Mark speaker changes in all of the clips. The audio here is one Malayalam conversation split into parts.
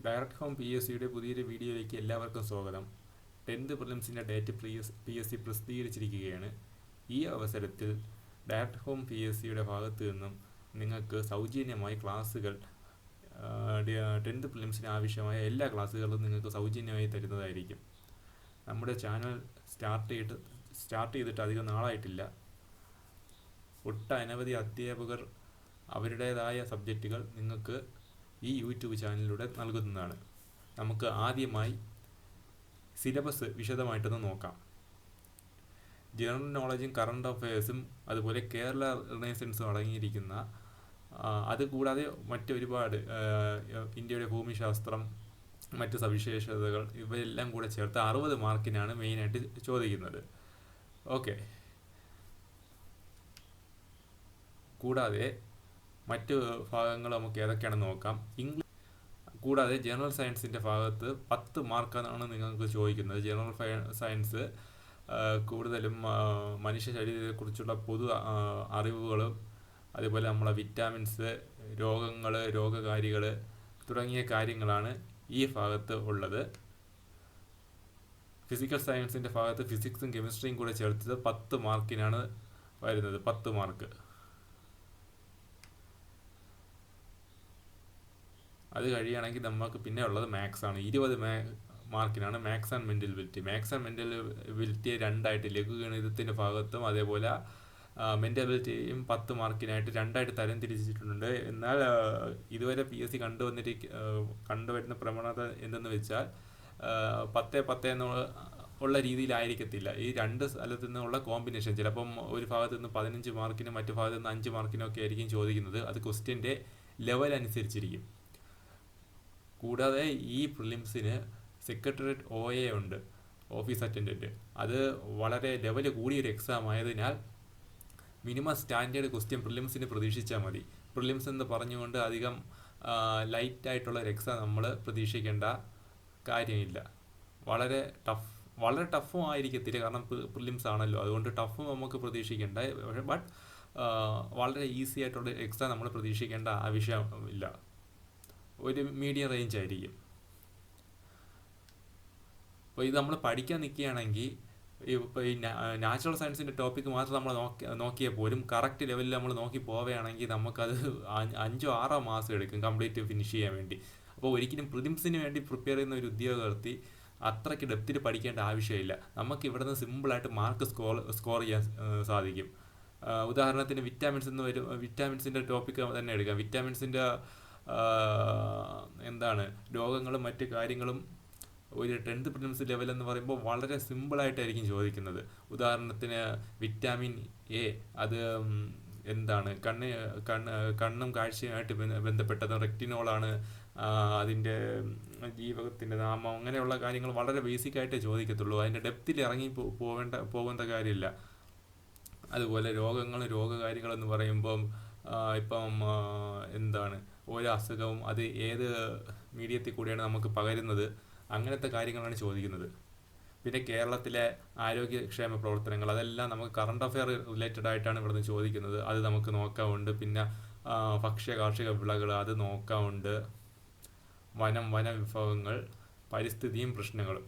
Speaker 1: ഡയറക്റ്റ് ഹോം പി എസ് സിയുടെ പുതിയൊരു വീഡിയോയിലേക്ക് എല്ലാവർക്കും സ്വാഗതം. 10th പ്രിലിംസിൻ്റെ ഡേറ്റ് പി എസ് സി പ്രസിദ്ധീകരിച്ചിരിക്കുകയാണ്. ഈ അവസരത്തിൽ ഡയറക്റ്റ് ഹോം പി എസ് സിയുടെ ഭാഗത്തു നിന്നും നിങ്ങൾക്ക് സൗജന്യമായി ക്ലാസ്സുകൾ 10th പ്രിലിംസിന് ആവശ്യമായ എല്ലാ ക്ലാസ്സുകളും നിങ്ങൾക്ക് സൗജന്യമായി തരുന്നതായിരിക്കും. നമ്മുടെ ചാനൽ സ്റ്റാർട്ട് ചെയ്തിട്ട് അധികം നാളായിട്ടില്ല. ഒട്ടനവധി അധ്യാപകർ അവരുടേതായ സബ്ജക്റ്റുകൾ നിങ്ങൾക്ക് ഈ യൂട്യൂബ് ചാനലിലൂടെ നൽകുന്നതാണ്. നമുക്ക് ആദ്യമായി സിലബസ് വിശദമായിട്ടൊന്ന് നോക്കാം. ജനറൽ നോളജും കറണ്ട് അഫയേഴ്സും അതുപോലെ കേരള റിനൈസൻസും അടങ്ങിയിരിക്കുന്ന, അതുകൂടാതെ മറ്റൊരുപാട് ഇന്ത്യയുടെ ഭൂമിശാസ്ത്രം, മറ്റ് സവിശേഷതകൾ, ഇവയെല്ലാം കൂടെ ചേർത്ത് 60 മാർക്കിനാണ് മെയിനായിട്ട് ചോദിക്കുന്നത്. ഓക്കെ. കൂടാതെ മറ്റ് ഭാഗങ്ങൾ നമുക്ക് ഏതൊക്കെയാണെന്ന് നോക്കാം. കൂടാതെ ജനറൽ സയൻസിൻ്റെ ഭാഗത്ത് 10 മാർക്കാണ് നിങ്ങൾക്ക് ചോദിക്കുന്നത്. ജനറൽ സയൻസ് കൂടുതലും മനുഷ്യ ശരീരത്തെക്കുറിച്ചുള്ള പൊതു അറിവുകളും അതുപോലെ നമ്മളെ വിറ്റാമിൻസ്, രോഗങ്ങൾ, രോഗകാരികൾ തുടങ്ങിയ കാര്യങ്ങളാണ് ഈ ഭാഗത്ത് ഉള്ളത്. ഫിസിക്കൽ സയൻസിൻ്റെ ഭാഗത്ത് ഫിസിക്സും കെമിസ്ട്രിയും കൂടെ ചേർത്തത് 10 മാർക്കിനാണ് വരുന്നത്. 10 മാർക്ക്. അത് കഴിയുകയാണെങ്കിൽ നമുക്ക് പിന്നെ ഉള്ളത് മാത്സ് ആണ്. 20 മാർക്കിനാണ് maths and mental ability. Maths and മെൻ്റലബിലിറ്റിയെ രണ്ടായിട്ട്, ലഘുഗണിതത്തിൻ്റെ ഭാഗത്തും അതേപോലെ മെൻ്റലബിലിറ്റിയും 10 മാർക്കിനായിട്ട് രണ്ടായിട്ട് തരം തിരിച്ചിട്ടുണ്ട്. എന്നാൽ ഇതുവരെ പി എസ് സി കണ്ടുവരുന്ന പ്രവണത എന്തെന്ന് വെച്ചാൽ 10 എന്നുള്ള രീതിയിലായിരിക്കത്തില്ല. ഈ രണ്ട് സ്ഥലത്തു നിന്നുള്ള കോമ്പിനേഷൻ, ചിലപ്പം ഒരു ഭാഗത്തു നിന്ന് 15 മാർക്കിനും മറ്റു ഭാഗത്തു നിന്ന് 5 മാർക്കിനും ഒക്കെ ആയിരിക്കും ചോദിക്കുന്നത്. അത് ക്വസ്റ്റ്യൻ്റെ ലെവൽ അനുസരിച്ചിരിക്കും. കൂടാതെ ഈ പ്രിലിംസിന് സെക്രട്ടേറിയറ്റ് OA ഉണ്ട്, ഓഫീസ് അറ്റൻഡൻറ്റ്. അത് വളരെ ലെവൽ കൂടിയൊരു എക്സാം ആയതിനാൽ മിനിമം സ്റ്റാൻഡേർഡ് ക്വസ്റ്റ്യൻ പ്രിലിംസിന് പ്രതീക്ഷിച്ചാൽ മതി. പ്രിലിംസ് എന്ന് പറഞ്ഞുകൊണ്ട് അധികം ലൈറ്റായിട്ടുള്ള ഒരു എക്സാം നമ്മൾ പ്രതീക്ഷിക്കേണ്ട കാര്യമില്ല. വളരെ ടഫും ആയിരിക്കത്തില്ല, കാരണം പ്രിലിംസ് ആണല്ലോ, അതുകൊണ്ട് ടഫും നമുക്ക് പ്രതീക്ഷിക്കേണ്ട. ബട്ട് വളരെ ഈസി ആയിട്ടുള്ള എക്സാം നമ്മൾ പ്രതീക്ഷിക്കേണ്ട ആവശ്യമില്ല. ഒരു മീഡിയം റേഞ്ച് ആയിരിക്കും. അപ്പോൾ ഇത് നമ്മൾ പഠിക്കാൻ നിൽക്കുകയാണെങ്കിൽ ഇപ്പോൾ ഈ നാച്ചുറൽ സയൻസിൻ്റെ ടോപ്പിക്ക് മാത്രം നമ്മൾ നോക്കിയാൽ പോലും കറക്റ്റ് ലെവലിൽ നമ്മൾ നോക്കി പോവുകയാണെങ്കിൽ നമുക്കത് 5-6 മാസം എടുക്കും കംപ്ലീറ്റ് ഫിനിഷ് ചെയ്യാൻ വേണ്ടി. അപ്പോൾ ഒരിക്കലും പ്രിലിംസിന് വേണ്ടി പ്രിപ്പയർ ചെയ്യുന്ന ഒരു ഉദ്യോഗാർത്ഥി അത്രയ്ക്ക് ഡെപ്തിൽ പഠിക്കേണ്ട ആവശ്യമില്ല. നമുക്ക് ഇവിടെ നിന്ന് സിമ്പിളായിട്ട് മാർക്ക് സ്കോർ ചെയ്യാൻ സാധിക്കും. ഉദാഹരണത്തിന് വിറ്റാമിൻസിൻ്റെ ടോപ്പിക്ക് തന്നെ എടുക്കാം. വിറ്റാമിൻസിൻ്റെ രോഗങ്ങളും മറ്റ് കാര്യങ്ങളും ഒരു 10th പ്രിലിംസ് ലെവൽ എന്ന് പറയുമ്പോൾ വളരെ സിമ്പിളായിട്ടായിരിക്കും ചോദിക്കുന്നത്. ഉദാഹരണത്തിന് വിറ്റാമിൻ A, അത് കണ്ണും കാഴ്ചയുമായിട്ട് ബന്ധപ്പെട്ടത്. റെക്റ്റിനോളാണ് അതിൻ്റെ ജീവകത്തിൻ്റെ നാമം. അങ്ങനെയുള്ള കാര്യങ്ങൾ വളരെ ബേസിക്കായിട്ടേ ചോദിക്കത്തുള്ളൂ. അതിൻ്റെ ഡെപ്തിൽ ഇറങ്ങി പോകേണ്ട കാര്യമില്ല. അതുപോലെ രോഗങ്ങളും രോഗകാരികളെന്ന് പറയുമ്പം ഇപ്പം ഓരോ അസുഖവും അത് ഏത് മീഡിയത്തിൽ കൂടിയാണ് നമുക്ക് പകരുന്നത്, അങ്ങനത്തെ കാര്യങ്ങളാണ് ചോദിക്കുന്നത്. പിന്നെ കേരളത്തിലെ ആരോഗ്യക്ഷേമ പ്രവർത്തനങ്ങൾ, അതെല്ലാം നമുക്ക് കറണ്ട് അഫെയർ റിലേറ്റഡ് ആയിട്ടാണ് ഇവിടുന്ന് ചോദിക്കുന്നത്. അത് നമുക്ക് നോക്കാറുണ്ട്. പിന്നെ ഭക്ഷ്യ കാർഷിക വിളകൾ അത് നോക്കാറുണ്ട്. വനവിഭവങ്ങൾ, പരിസ്ഥിതിയും പ്രശ്നങ്ങളും.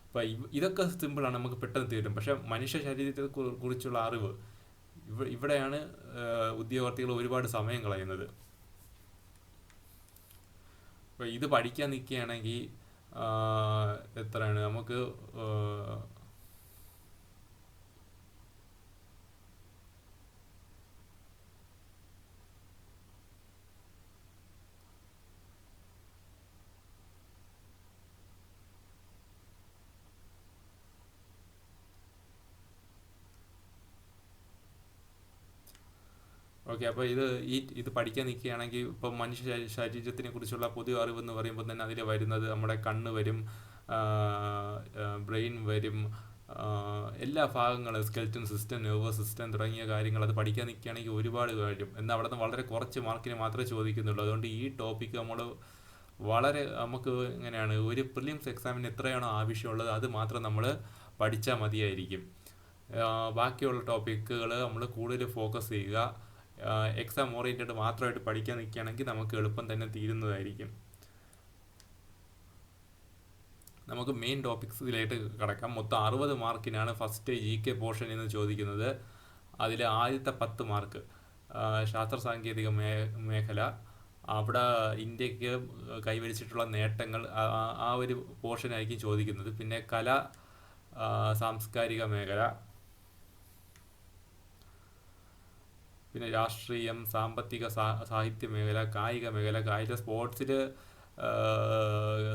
Speaker 1: അപ്പോൾ ഇതൊക്കെ സിമ്പിളാണ്, നമുക്ക് പെട്ടെന്ന് തീരും. പക്ഷേ മനുഷ്യ ശരീരത്തെ കുറിച്ചുള്ള അറിവ്, ഇവിടെയാണ് ഉദ്യോഗാർത്ഥികൾ ഒരുപാട് സമയം കളയുന്നത്. അപ്പോൾ ഇത് പഠിക്കാൻ നിൽക്കുകയാണെങ്കിൽ എത്രയാണ് നമുക്ക് ഓക്കെ. അപ്പോൾ ഇത് പഠിക്കാൻ നിൽക്കുകയാണെങ്കിൽ ഇപ്പം മനുഷ്യ ശരീരത്തിനെ കുറിച്ചുള്ള പൊതു അറിവെന്ന് പറയുമ്പോൾ തന്നെ അതിൽ വരുന്നത് നമ്മുടെ കണ്ണ് വരും, ബ്രെയിൻ വരും, എല്ലാ ഭാഗങ്ങളും, സ്കെൽറ്റൻ സിസ്റ്റം, നെർവസ് സിസ്റ്റം തുടങ്ങിയ കാര്യങ്ങൾ. അത് പഠിക്കാൻ നിൽക്കുകയാണെങ്കിൽ ഒരുപാട് കാര്യം. എന്നാൽ അവിടെ നിന്ന് വളരെ കുറച്ച് മാർക്കിന് മാത്രമേ ചോദിക്കുന്നുള്ളൂ. അതുകൊണ്ട് ഈ ടോപ്പിക്ക് നമുക്ക് എങ്ങനെയാണ്, ഒരു പ്രിലിംസ് എക്സാമിന് എത്രയാണോ ആവശ്യമുള്ളത് അത് മാത്രം നമ്മൾ പഠിച്ചാൽ മതിയായിരിക്കും. ബാക്കിയുള്ള ടോപ്പിക്കുകൾ നമ്മൾ കൂടുതൽ ഫോക്കസ് ചെയ്യുക. എക്സാം ഓറിയൻറ്റഡ് മാത്രമായിട്ട് പഠിക്കാൻ നിൽക്കുകയാണെങ്കിൽ നമുക്ക് എളുപ്പം തന്നെ തീരുന്നതായിരിക്കും. നമുക്ക് മെയിൻ ടോപ്പിക്സിലായിട്ട് കിടക്കാം. മൊത്തം 60 മാർക്കിനാണ് ഫസ്റ്റ് GK പോർഷൻ എന്ന് ചോദിക്കുന്നത്. അതിൽ ആദ്യത്തെ 10 മാർക്ക് ശാസ്ത്ര സാങ്കേതിക മേഖല, അവിടെ ഇന്ത്യക്ക് കൈവരിച്ചിട്ടുള്ള നേട്ടങ്ങൾ, ആ ഒരു പോർഷനായിരിക്കും ചോദിക്കുന്നത്. പിന്നെ കല, സാംസ്കാരിക മേഖല, പിന്നെ രാഷ്ട്രീയം, സാമ്പത്തിക, സാഹിത്യ മേഖല, കായിക മേഖല. സ്പോർട്സിൽ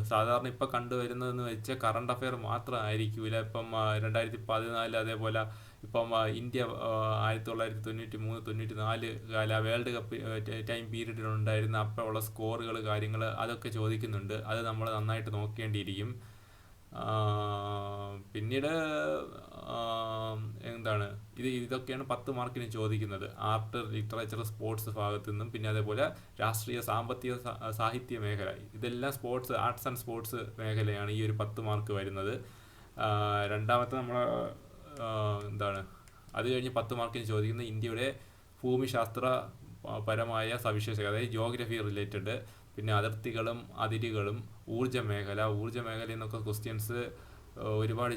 Speaker 1: സാധാരണ ഇപ്പം കണ്ടുവരുന്നതെന്ന് വെച്ചാൽ കറണ്ട് അഫെയർ മാത്രമായിരിക്കില്ല. ഇപ്പം 2014 അതേപോലെ ഇപ്പം ഇന്ത്യ 1993-94 കാല വേൾഡ് കപ്പ് ടൈം പീരീഡിലുണ്ടായിരുന്ന അപ്പോൾ ഉള്ള സ്കോറുകൾ, കാര്യങ്ങൾ അതൊക്കെ ചോദിക്കുന്നുണ്ട്. അത് നമ്മൾ നന്നായിട്ട് നോക്കേണ്ടിയിരിക്കും. പിന്നീട് എന്താണ് ഇതൊക്കെയാണ് 10 മാർക്കിന് ചോദിക്കുന്നത്. ആർട്ട്, ലിറ്ററേച്ചർ, സ്പോർട്സ് ഭാഗത്തു നിന്നും. പിന്നെ അതേപോലെ രാഷ്ട്രീയ, സാമ്പത്തിക, സാഹിത്യ മേഖല, ഇതെല്ലാം സ്പോർട്സ്, ആർട്സ് ആൻഡ് സ്പോർട്സ് മേഖലയാണ് ഈ ഒരു 10 മാർക്ക് വരുന്നത്. രണ്ടാമത്തെ നമ്മൾ എന്താണ് അത് കഴിഞ്ഞ് 10 മാർക്കിന് ചോദിക്കുന്നത് ഇന്ത്യയുടെ ഭൂമിശാസ്ത്ര പരമായ സവിശേഷത, അതായത് ജിയോഗ്രഫി റിലേറ്റഡ്. പിന്നെ അതിർത്തികളും അതിരുകളും, ഊർജ്ജ മേഖല എന്നൊക്കെ ക്വസ്റ്റ്യൻസ് ഒരുപാട്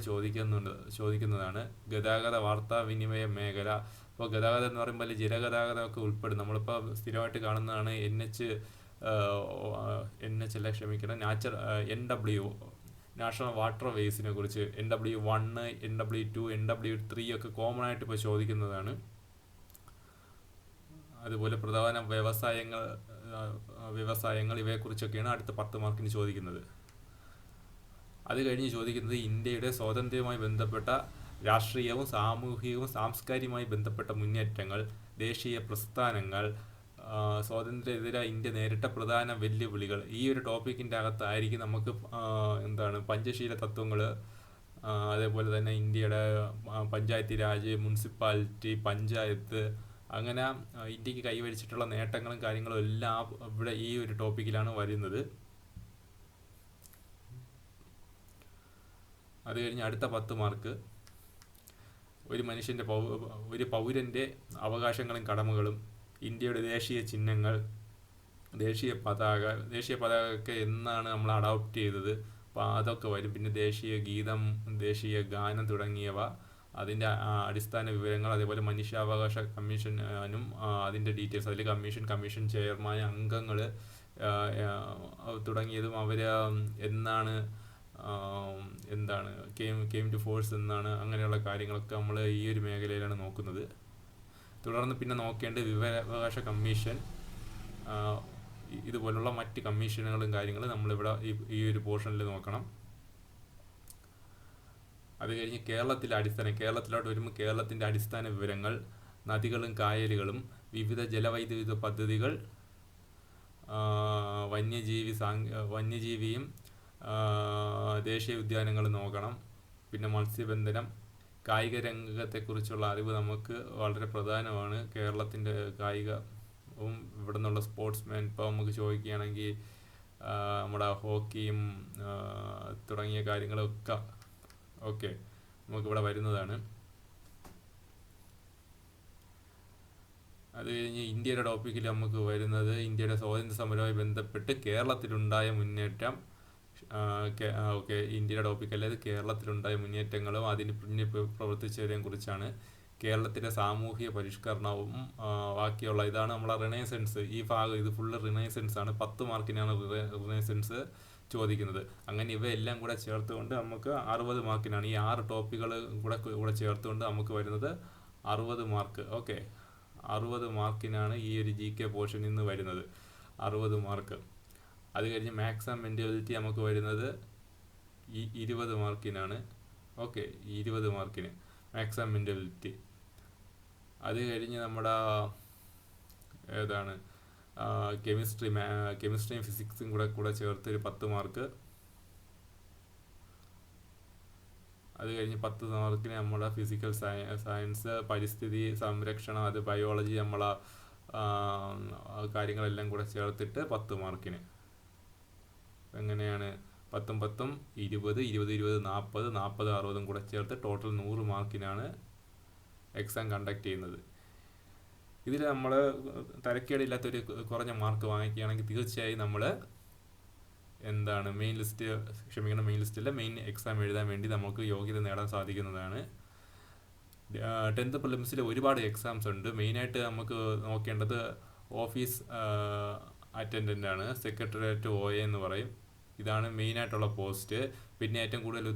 Speaker 1: ചോദിക്കുന്നതാണ്. ഗതാഗത, വാർത്താ വിനിമയ മേഖല. ഇപ്പോൾ ഗതാഗതം എന്ന് പറയുമ്പോൾ ജലഗതാഗതമൊക്കെ ഉൾപ്പെടും. നമ്മളിപ്പോൾ സ്ഥിരമായിട്ട് കാണുന്നതാണ് NH അല്ല, ക്ഷമിക്കണം, NW, നാഷണൽ വാട്ടർ വേസിനെ കുറിച്ച്. NW1, NW2, NW3 ഒക്കെ കോമൺ ആയിട്ട് ഇപ്പോൾ ചോദിക്കുന്നതാണ്. അതുപോലെ പ്രധാന വ്യവസായങ്ങൾ ഇവയെക്കുറിച്ചൊക്കെയാണ് അടുത്ത 10 മാർക്കിന് ചോദിക്കുന്നത്. അത് കഴിഞ്ഞ് ചോദിക്കുന്നത് ഇന്ത്യയുടെ സ്വാതന്ത്ര്യവുമായി ബന്ധപ്പെട്ട രാഷ്ട്രീയവും സാമൂഹികവും സാംസ്കാരികവുമായി ബന്ധപ്പെട്ട മുന്നേറ്റങ്ങൾ, ദേശീയ പ്രസ്ഥാനങ്ങൾ, സ്വാതന്ത്ര്യത്തിനെതിരെ ഇന്ത്യ നേരിട്ട പ്രധാന വെല്ലുവിളികൾ. ഈ ഒരു ടോപ്പിക്കിൻ്റെ അകത്തായിരിക്കും നമുക്ക് പഞ്ചശീല തത്വങ്ങൾ, അതേപോലെ തന്നെ ഇന്ത്യയുടെ പഞ്ചായത്തി രാജ്, മുനിസിപ്പാലിറ്റി, പഞ്ചായത്ത്, അങ്ങനെ ഇന്ത്യക്ക് കൈവരിച്ചിട്ടുള്ള നേട്ടങ്ങളും കാര്യങ്ങളും എല്ലാം ഇവിടെ ഈ ഒരു ടോപ്പിക്കിലാണ് വരുന്നത്. അത് കഴിഞ്ഞ് അടുത്ത 10 മാർക്ക് ഒരു പൗരൻ്റെ അവകാശങ്ങളും കടമകളും, ഇന്ത്യയുടെ ദേശീയ ചിഹ്നങ്ങൾ, ദേശീയ പതാക എന്നാണ് നമ്മൾ അഡോപ്റ്റ് ചെയ്തത്, അപ്പോൾ അതൊക്കെ വരും. പിന്നെ ദേശീയ ഗീതം, ദേശീയ ഗാനം തുടങ്ങിയവ, അതിൻ്റെ അടിസ്ഥാന വിവരങ്ങൾ. അതേപോലെ മനുഷ്യാവകാശ കമ്മീഷനും അതിൻ്റെ ഡീറ്റെയിൽസ്, അതിൽ കമ്മീഷൻ ചെയർമാൻ, അംഗങ്ങൾ തുടങ്ങിയതും അവർ എന്നാണ് കെയിം ടു ഫോഴ്സ് എന്നാണ്, അങ്ങനെയുള്ള കാര്യങ്ങളൊക്കെ നമ്മൾ ഈ ഒരു മേഖലയിലാണ് നോക്കുന്നത്. തുടർന്ന് പിന്നെ നോക്കേണ്ടത് വിവരാവകാശ കമ്മീഷൻ, ഇതുപോലുള്ള മറ്റ് കമ്മീഷനുകളും കാര്യങ്ങളും നമ്മളിവിടെ ഈ ഒരു പോർഷനിൽ നോക്കണം. അത് കഴിഞ്ഞ് കേരളത്തിലോട്ട് വരുമ്പോൾ കേരളത്തിൻ്റെ അടിസ്ഥാന വിവരങ്ങൾ, നദികളും കായലുകളും, വിവിധ ജലവൈദ്യുത പദ്ധതികൾ, വന്യജീവിയും ദേശീയ ഉദ്യാനങ്ങൾ നോക്കണം. പിന്നെ മത്സ്യബന്ധനം, കായിക രംഗത്തെക്കുറിച്ചുള്ള അറിവ് നമുക്ക് വളരെ പ്രധാനമാണ്. കേരളത്തിൻ്റെ കായികവും ഇവിടെ നിന്നുള്ള സ്പോർട്സ്മാൻ, ഇപ്പോൾ നമുക്ക് ചോദിക്കുകയാണെങ്കിൽ നമ്മുടെ ഹോക്കിയും തുടങ്ങിയ കാര്യങ്ങളൊക്കെ നമുക്കിവിടെ വരുന്നതാണ്. അത് കഴിഞ്ഞ് ഇന്ത്യയുടെ ടോപ്പിക്കിൽ നമുക്ക് വരുന്നത് ഇന്ത്യയുടെ സ്വാതന്ത്ര്യ സമരവുമായി ബന്ധപ്പെട്ട് കേരളത്തിലുണ്ടായ മുന്നേറ്റം. ഇന്ത്യയുടെ ടോപ്പിക്കല്ല, ഇത് കേരളത്തിലുണ്ടായ മുന്നേറ്റങ്ങളും അതിന് പിന്നിൽ പ്രവർത്തിച്ചവരെയും കുറിച്ചാണ്. കേരളത്തിലെ സാമൂഹിക പരിഷ്കരണവും ബാക്കിയുള്ള ഇതാണ് നമ്മളെ റിനൈസൻസ്. ഈ ഭാഗം ഇത് ഫുള്ള് റിനൈസൻസ് ആണ്. 10 മാർക്കിനാണ് റിനൈസൻസ് ചോദിക്കുന്നത്. അങ്ങനെ ഇവയെല്ലാം കൂടെ ചേർത്തുകൊണ്ട് നമുക്ക് 60 മാർക്കിനാണ്. ഈ 6 ടോപ്പിക്കുകൾ കൂടെ ചേർത്തുകൊണ്ട് നമുക്ക് വരുന്നത് 60 മാർക്ക്. 60 മാർക്കിനാണ് ഈ ഒരു GK പോർഷനിൽ നിന്ന് വരുന്നത്, 60 മാർക്ക്. അത് കഴിഞ്ഞ് മാത്സ് ആൻഡ് മെൻറ്റാലിറ്റി നമുക്ക് വരുന്നത് 20 മാർക്കിനാണ്. 20 മാർക്കിന് മാത്സ് ആൻഡ് മെൻറ്റാലിറ്റി. അത് കഴിഞ്ഞ് നമ്മുടെ കെമിസ്ട്രിയും ഫിസിക്സും കൂടെ ചേർത്ത് ഒരു 10 മാർക്ക്. അത് കഴിഞ്ഞ് 10 മാർക്കിന് നമ്മുടെ ഫിസിക്കൽ സയൻസ്, പരിസ്ഥിതി സംരക്ഷണം, അത് ബയോളജി, നമ്മളെ കാര്യങ്ങളെല്ലാം കൂടെ ചേർത്തിട്ട് 10 മാർക്കിന്. എങ്ങനെയാണ് 10 10 20 20 20 40 40 60 കൂടെ ചേർത്ത് ടോട്ടൽ 100 മാർക്കിനാണ് എക്സാം കണ്ടക്ട് ചെയ്യുന്നത്. ഇതിൽ നമ്മൾ തരക്കേടില്ലാത്തൊരു കുറഞ്ഞ മാർക്ക് വാങ്ങിക്കുകയാണെങ്കിൽ തീർച്ചയായും നമ്മൾ മെയിൻ ലിസ്റ്റ്, മെയിൻ ലിസ്റ്റിലെ മെയിൻ എക്സാം എഴുതാൻ വേണ്ടി നമുക്ക് യോഗ്യത നേടാൻ സാധിക്കുന്നതാണ്. 10th പ്രിലിംസിൽ ഒരുപാട് എക്സാംസ് ഉണ്ട്. മെയിനായിട്ട് നമുക്ക് നോക്കേണ്ടത് ഓഫീസ് അറ്റൻഡൻ്റ് ആണ്, സെക്രട്ടേറിയറ്റ് OA എന്ന് പറയും. ഇതാണ് മെയിനായിട്ടുള്ള പോസ്റ്റ്. പിന്നെ ഏറ്റവും കൂടുതൽ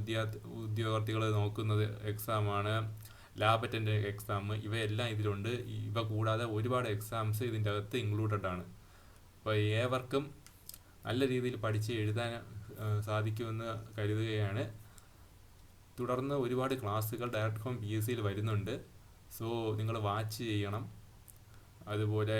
Speaker 1: ഉദ്യോഗാർത്ഥികൾ നോക്കുന്നത് എക്സാമാണ് ലാബ് അറ്റൻഡൻ്റ് എക്സാം. ഇവയെല്ലാം ഇതിലുണ്ട്. ഇവ കൂടാതെ ഒരുപാട് എക്സാംസ് ഇതിൻ്റെ അകത്ത് ഇൻക്ലൂഡഡ് ആണ്. അപ്പോൾ ഏവർക്കും നല്ല രീതിയിൽ പഠിച്ച് എഴുതാൻ സാധിക്കുമെന്ന് കരുതുകയാണ്. തുടർന്ന് ഒരുപാട് ക്ലാസ്സുകൾ ഡയറക്റ്റ് ഫ്രം PSCയിൽ വരുന്നുണ്ട്. സോ നിങ്ങൾ വാച്ച് ചെയ്യണം. അതുപോലെ